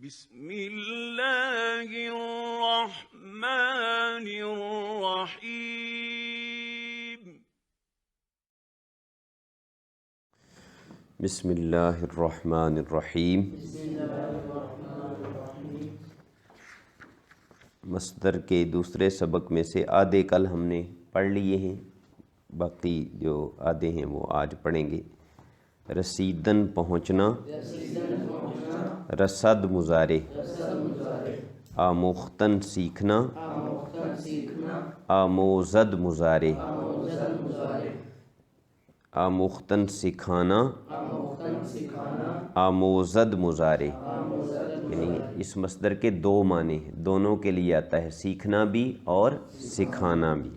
بسم اللہ الرحمن الرحیم بسم اللہ الرحمن الرحیم۔ مصدر کے دوسرے سبق میں سے آدھے کل ہم نے پڑھ لیے ہیں، باقی جو آدھے ہیں وہ آج پڑھیں گے۔ رسیدن پہنچنا، رسد مضارع، آموختن سیکھنا، آموزد مضارع، آموختن سکھانا، آموزد مضارع، یعنی اس مصدر کے دو معنی ہیں، دونوں کے لیے آتا ہے، سیکھنا بھی اور سکھانا بھی۔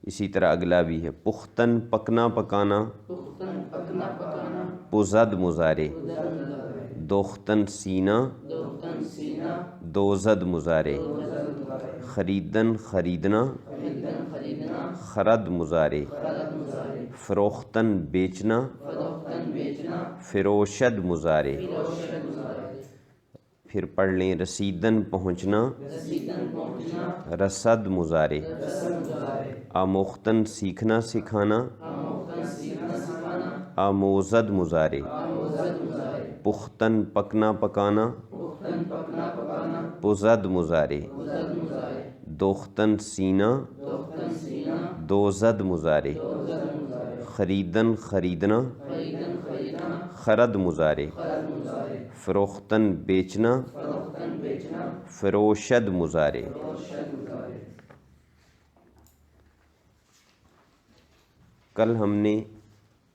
اسی طرح اگلا بھی ہے، پختن پکنا پکانا، پزد مضارع، دوختن سینا، دوزد مضارع، خریدن خریدنا، خرد مضارع، فروختن بیچنا، فروشد مضارع۔ پھر پڑھ لیں، رسیدن پہنچنا، رسد مضارع، آموختن سیکھنا سکھانا، آموزد مضارع، پختن پکنا پکانا، پزد مضارع، دوختن سینا، دوزد مضارع، خریدن خریدنا، خرد مضارع، فروختن بیچنا، فروشد مضارع۔ کل ہم نے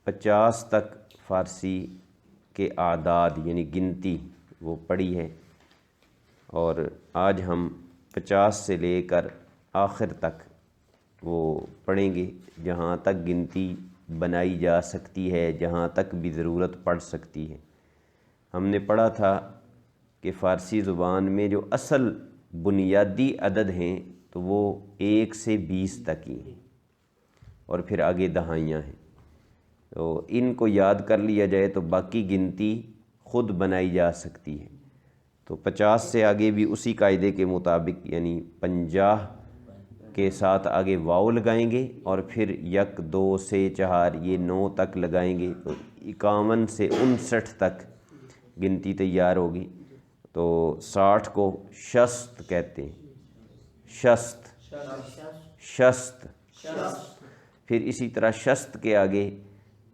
50 تک فارسی کے اعداد یعنی گنتی وہ پڑھی ہے، اور آج ہم 50 سے لے کر آخر تک وہ پڑھیں گے، جہاں تک گنتی بنائی جا سکتی ہے، جہاں تک بھی ضرورت پڑ سکتی ہے۔ ہم نے پڑھا تھا کہ فارسی زبان میں جو اصل بنیادی عدد ہیں تو وہ 1 سے 20 تک ہی ہیں، اور پھر آگے دہائیاں ہیں۔ تو ان کو یاد کر لیا جائے تو باقی گنتی خود بنائی جا سکتی ہے۔ تو 50 سے آگے بھی اسی قاعدے کے مطابق، یعنی 50 کے ساتھ آگے واو لگائیں گے، اور پھر 1 2 سے 4 یہ 9 تک لگائیں گے، تو 51 سے 59 تک گنتی تیار ہوگی۔ تو 60 کو شست کہتے ہیں، شست شست۔ پھر اسی طرح شست کے آگے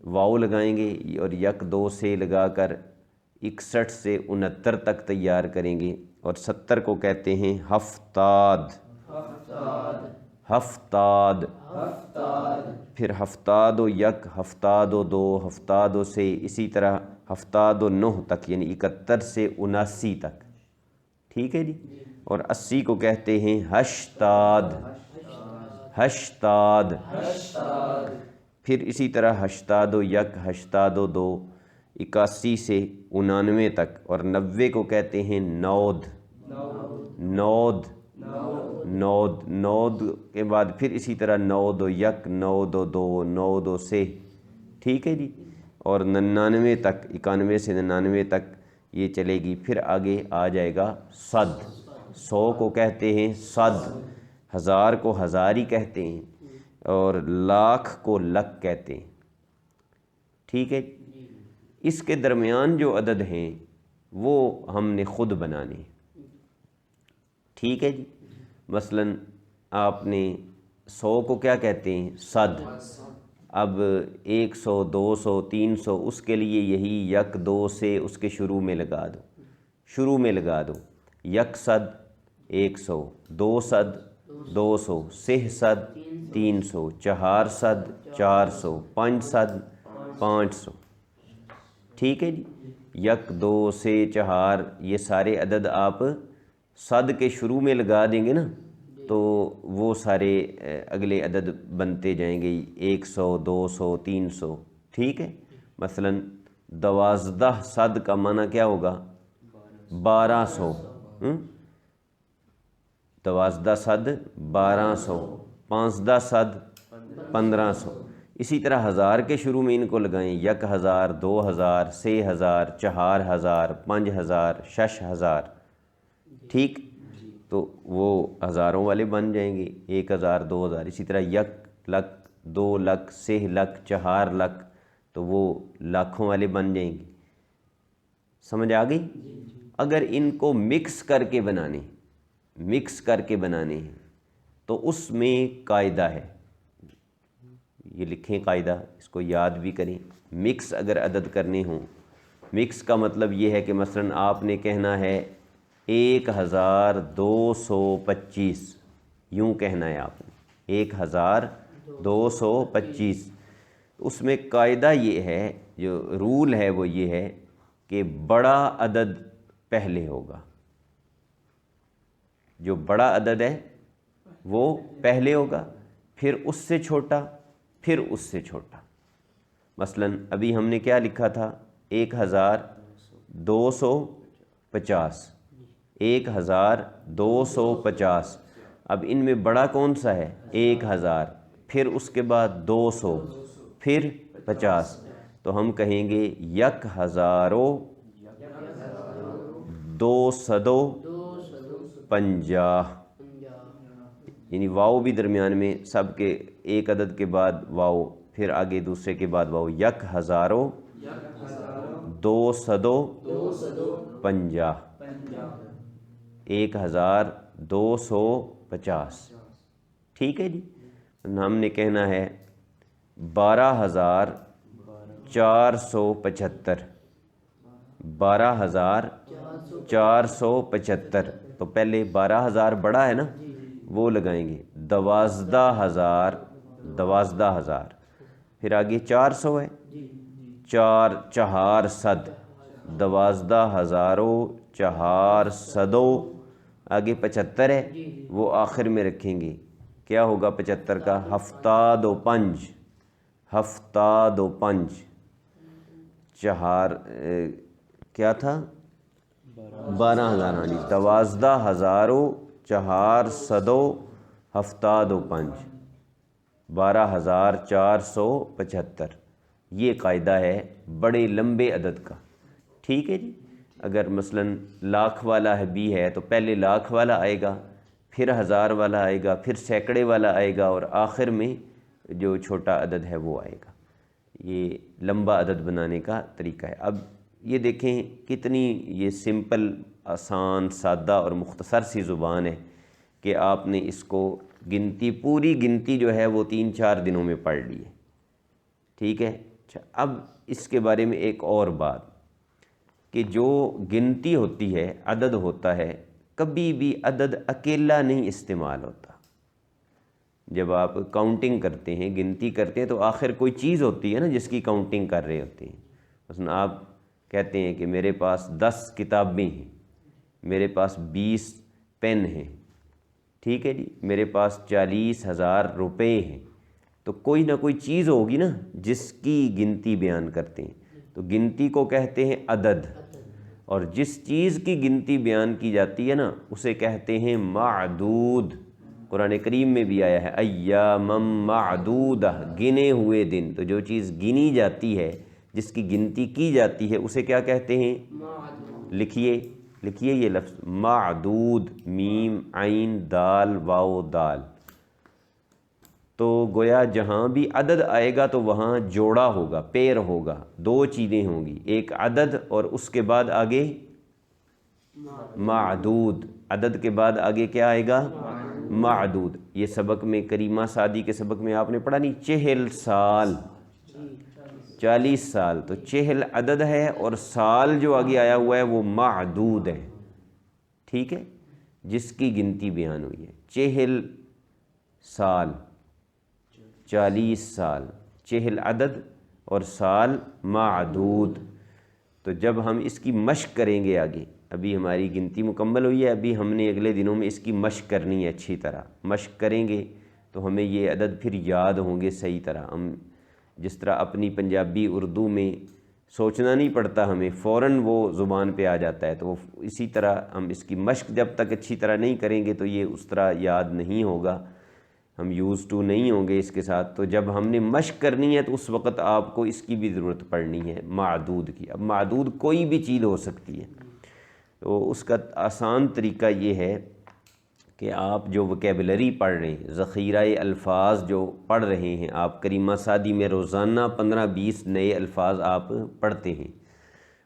واو لگائیں گے، اور 1 2 سے لگا کر 61 سے 69 تک تیار کریں گے، اور 70 کو کہتے ہیں ہفتاد، ہفتاد۔ پھر ہفتاد و 1، ہفتاد و 2، ہفتاد و سے، اسی طرح ہفتاد و 9 تک، یعنی 71 سے 79 تک، ٹھیک ہے جی۔ اور 80 کو کہتے ہیں ہشتاد، ہشتاد۔ پھر اسی طرح ہشتاد و 1، ہشتاد و 2، 81 سے 99 تک، اور 90 کو کہتے ہیں نود، نود، نود، نود کے بعد پھر اسی طرح 9 و 1، 9 و 2، 9 و سے، ٹھیک ہے جی۔ اور 99 تک، 91 سے 99 تک یہ چلے گی۔ پھر آگے آ جائے گا صد، 100 کو کہتے ہیں صد، 1000 کو ہزار ہی کہتے ہیں، اور لاکھ کو لک کہتے ہیں، ٹھیک ہے۔ اس کے درمیان جو عدد ہیں وہ ہم نے خود بنانے، ٹھیک ہے جی۔ مثلا آپ نے 100 کو کیا کہتے ہیں؟ صد۔ اب 100، 200، 300، اس کے لیے یہی 1 2 سے اس کے شروع میں لگا دو، شروع میں لگا دو، 1 صد 100، 2 صد 200، 3 صد 300، 4 صد 400، 5 صد 500، ٹھیک ہے جی۔ 1 2 سے 4 یہ سارے عدد آپ صد کے شروع میں لگا دیں گے نا، تو وہ سارے اگلے عدد بنتے جائیں گے، 100، 200، 300، ٹھیک ہے۔ مثلا 12 صد کا معنی کیا ہوگا؟ 1200، 12 صد 1200، 15 صد 1500، اسی طرح ہزار کے شروع میں ان کو لگائیں، 1000 2000 3000 4000 5000 6000، ٹھیک، تو وہ ہزاروں والے بن جائیں گے، 1000 2000، اسی طرح 1 لکھ 2 لکھ 3 لکھ 4 لکھ، تو وہ لاکھوں والے بن جائیں گے۔ سمجھ آ گئی؟ اگر ان کو مکس کر کے بنانے ہیں تو اس میں قاعدہ ہے، یہ لکھیں قاعدہ، اس کو یاد بھی کریں۔ مکس اگر عدد کرنے ہوں، مکس کا مطلب یہ ہے کہ مثلا آپ نے کہنا ہے 1225، یوں کہنا ہے آپ نے 1225، اس میں قاعدہ یہ ہے، جو رول ہے وہ یہ ہے کہ بڑا عدد پہلے ہوگا، جو بڑا عدد ہے وہ پہلے ہوگا، پھر اس سے چھوٹا، پھر اس سے چھوٹا۔ مثلا ابھی ہم نے کیا لکھا تھا؟ 1250، 1250۔ اب ان میں بڑا کون سا ہے؟ 1000، پھر اس کے بعد 200، پھر 50، تو ہم کہیں گے 1250، یعنی واؤ بھی درمیان میں، سب کے ایک عدد کے بعد واؤ، پھر آگے دوسرے کے بعد واؤ، 1250، 1250، ٹھیک ہے جی۔ ہم نے کہنا ہے 12475، 12475، تو پہلے 12000 بڑا ہے نا، وہ لگائیں گے، 12000، پھر آگے 400 ہے، 400، 12400، آگے 75 ہے، وہ آخر میں رکھیں گے، کیا ہوگا 75 کا؟ 75، 75، کیا تھا؟ 12000، ہاں جی، 12475، 12475، یہ قاعدہ ہے بڑے لمبے عدد کا، ٹھیک ہے جی۔ اگر مثلا لاکھ والا بھی ہے تو پہلے لاکھ والا آئے گا، پھر 1000 والا آئے گا، پھر سینکڑے والا آئے گا، اور آخر میں جو چھوٹا عدد ہے وہ آئے گا۔ یہ لمبا عدد بنانے کا طریقہ ہے۔ اب یہ دیکھیں کتنی یہ سمپل، آسان، سادہ اور مختصر سی زبان ہے کہ آپ نے اس کو گنتی، پوری گنتی جو ہے وہ 3-4 دنوں میں پڑھ لی ہے، ٹھیک ہے۔ اچھا، اب اس کے بارے میں ایک اور بات کہ جو گنتی ہوتی ہے، عدد ہوتا ہے، کبھی بھی عدد اکیلا نہیں استعمال ہوتا۔ جب آپ کاؤنٹنگ کرتے ہیں، گنتی کرتے ہیں، تو آخر کوئی چیز ہوتی ہے نا جس کی کاؤنٹنگ کر رہے ہوتے ہیں۔ مثلا آپ کہتے ہیں کہ میرے پاس 10 کتابیں ہیں، میرے پاس 20 پین ہیں، ٹھیک ہے جی، میرے پاس 40,000 روپے ہیں، تو کوئی نہ کوئی چیز ہوگی نا جس کی گنتی بیان کرتے ہیں، تو گنتی کو کہتے ہیں عدد، اور جس چیز کی گنتی بیان کی جاتی ہے نا اسے کہتے ہیں معدود۔ قرآن کریم میں بھی آیا ہے ایامً معدودہ، گنے ہوئے دن، تو جو چیز گنی جاتی ہے، جس کی گنتی کی جاتی ہے، اسے کیا کہتے ہیں؟ لکھیے یہ لفظ معدود، میم عین دال واو دال۔ تو گویا جہاں بھی عدد آئے گا تو وہاں جوڑا ہوگا، پیر ہوگا، 2 چیزیں ہوں گی، ایک عدد اور اس کے بعد آگے معدود، عدد کے بعد آگے کیا آئے گا؟ معدود۔ یہ سبق میں کریمہ سعدی کے سبق میں آپ نے پڑھا نہیں، 40 سال، 40 سال، تو 40 عدد ہے اور سال جو آگے آیا ہوا ہے وہ معدود ہے، ٹھیک ہے، جس کی گنتی بیان ہوئی ہے، 40 سال، 40 سال، 40 عدد اور سال معدود۔ تو جب ہم اس کی مشق کریں گے آگے، ابھی ہماری گنتی مکمل ہوئی ہے، ابھی ہم نے اگلے دنوں میں اس کی مشق کرنی ہے، اچھی طرح مشق کریں گے تو ہمیں یہ عدد پھر یاد ہوں گے صحیح طرح۔ ہم جس طرح اپنی پنجابی اردو میں سوچنا نہیں پڑتا، ہمیں فوراً وہ زبان پہ آ جاتا ہے، تو اسی طرح ہم اس کی مشق جب تک اچھی طرح نہیں کریں گے تو یہ اس طرح یاد نہیں ہوگا۔ ہم یوز ٹو نہیں ہوں گے اس کے ساتھ، تو جب ہم نے مشق کرنی ہے تو اس وقت آپ کو اس کی بھی ضرورت پڑنی ہے، معدود کی۔ اب معدود کوئی بھی چیز ہو سکتی ہے، تو اس کا آسان طریقہ یہ ہے کہ آپ جو وکیبلری پڑھ رہے ہیں، ذخیرہ الفاظ جو پڑھ رہے ہیں آپ، کریمہ سعدی میں روزانہ 15-20 نئے الفاظ آپ پڑھتے ہیں،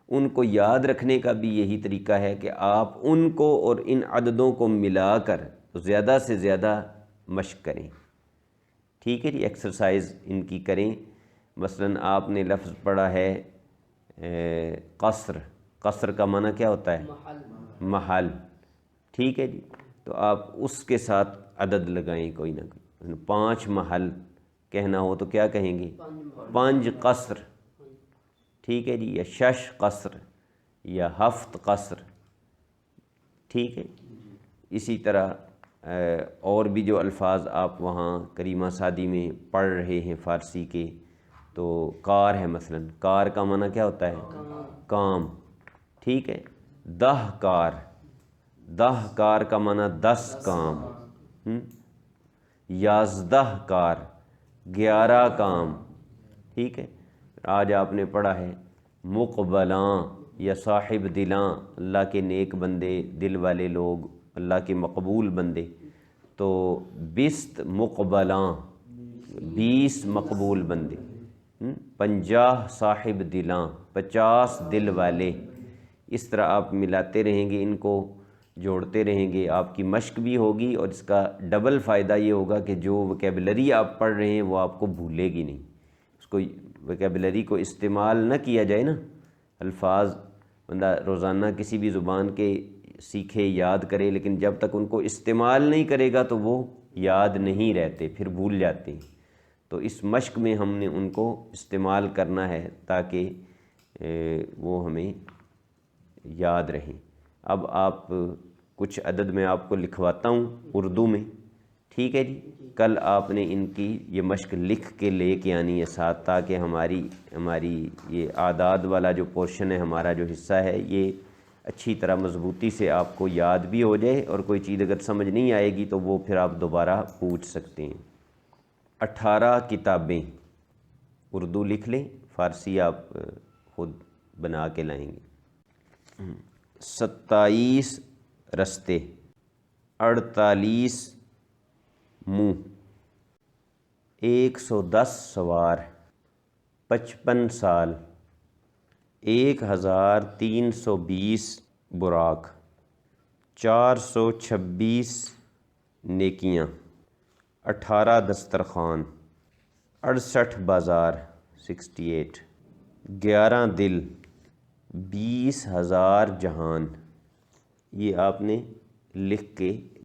ان کو یاد رکھنے کا بھی یہی طریقہ ہے کہ آپ ان کو اور ان عددوں کو ملا کر زیادہ سے زیادہ مشق کریں۔ ٹھیک ہے جی، ایکسرسائز ان کی کریں۔ مثلاً آپ نے لفظ پڑھا ہے قصر، قصر کا معنی کیا ہوتا ہے؟ محل۔ ٹھیک ہے جی، تو آپ اس کے ساتھ عدد لگائیں کوئی نہ کوئی۔ 5 محل کہنا ہو تو کیا کہیں گے؟ 5 قصر۔ ٹھیک ہے جی، یا 6 قصر یا 7 قصر۔ ٹھیک ہے، اسی طرح اور بھی جو الفاظ آپ وہاں کریمہ سعدی میں پڑھ رہے ہیں فارسی کے، تو کار ہے مثلاً، کار کا معنی کیا ہوتا ہے؟ کام۔ ٹھیک ہے، 10 کار، 10 کار کا معنی 10 کام۔ 11 کار، 11 کام۔ ٹھیک ہے، آج آپ نے پڑھا ہے مقبلاں یا صاحب دلاں، اللہ کے نیک بندے، دل والے لوگ، اللہ کے مقبول بندے، تو 20 مقبلاں، 20 مقبول بندے، 50 صاحب دلاں، 50 دل والے۔ اس طرح آپ ملاتے رہیں گے، ان کو جوڑتے رہیں گے، آپ کی مشق بھی ہوگی، اور اس کا ڈبل فائدہ یہ ہوگا کہ جو وکیبلری آپ پڑھ رہے ہیں وہ آپ کو بھولے گی نہیں۔ اس کو وکیبلری کو استعمال نہ کیا جائے نا، الفاظ بندہ روزانہ کسی بھی زبان کے سیکھے، یاد کرے، لیکن جب تک ان کو استعمال نہیں کرے گا تو وہ یاد نہیں رہتے، پھر بھول جاتے ہیں۔ تو اس مشق میں ہم نے ان کو استعمال کرنا ہے تاکہ وہ ہمیں یاد رہیں۔ اب آپ کچھ عدد میں آپ کو لکھواتا ہوں اردو میں، ٹھیک ہے جی؟ کل آپ نے ان کی یہ مشق لکھ کے لے کے آنی ہے ساتھ، تاکہ ہماری یہ اعداد والا جو پورشن ہے، ہمارا جو حصہ ہے، یہ اچھی طرح مضبوطی سے آپ کو یاد بھی ہو جائے، اور کوئی چیز اگر سمجھ نہیں آئے گی تو وہ پھر آپ دوبارہ پوچھ سکتے ہیں۔ 18 کتابیں اردو لکھ لیں، فارسی آپ خود بنا کے لائیں گے۔ 27 رستے، 48 منہ، 110 سوار، 55 سال، 1320 براق، 426 نیکیاں، 18 دسترخوان، 68 بازار، 68، 11 دل، 20,000 جہان۔ یہ آپ نے لکھ کے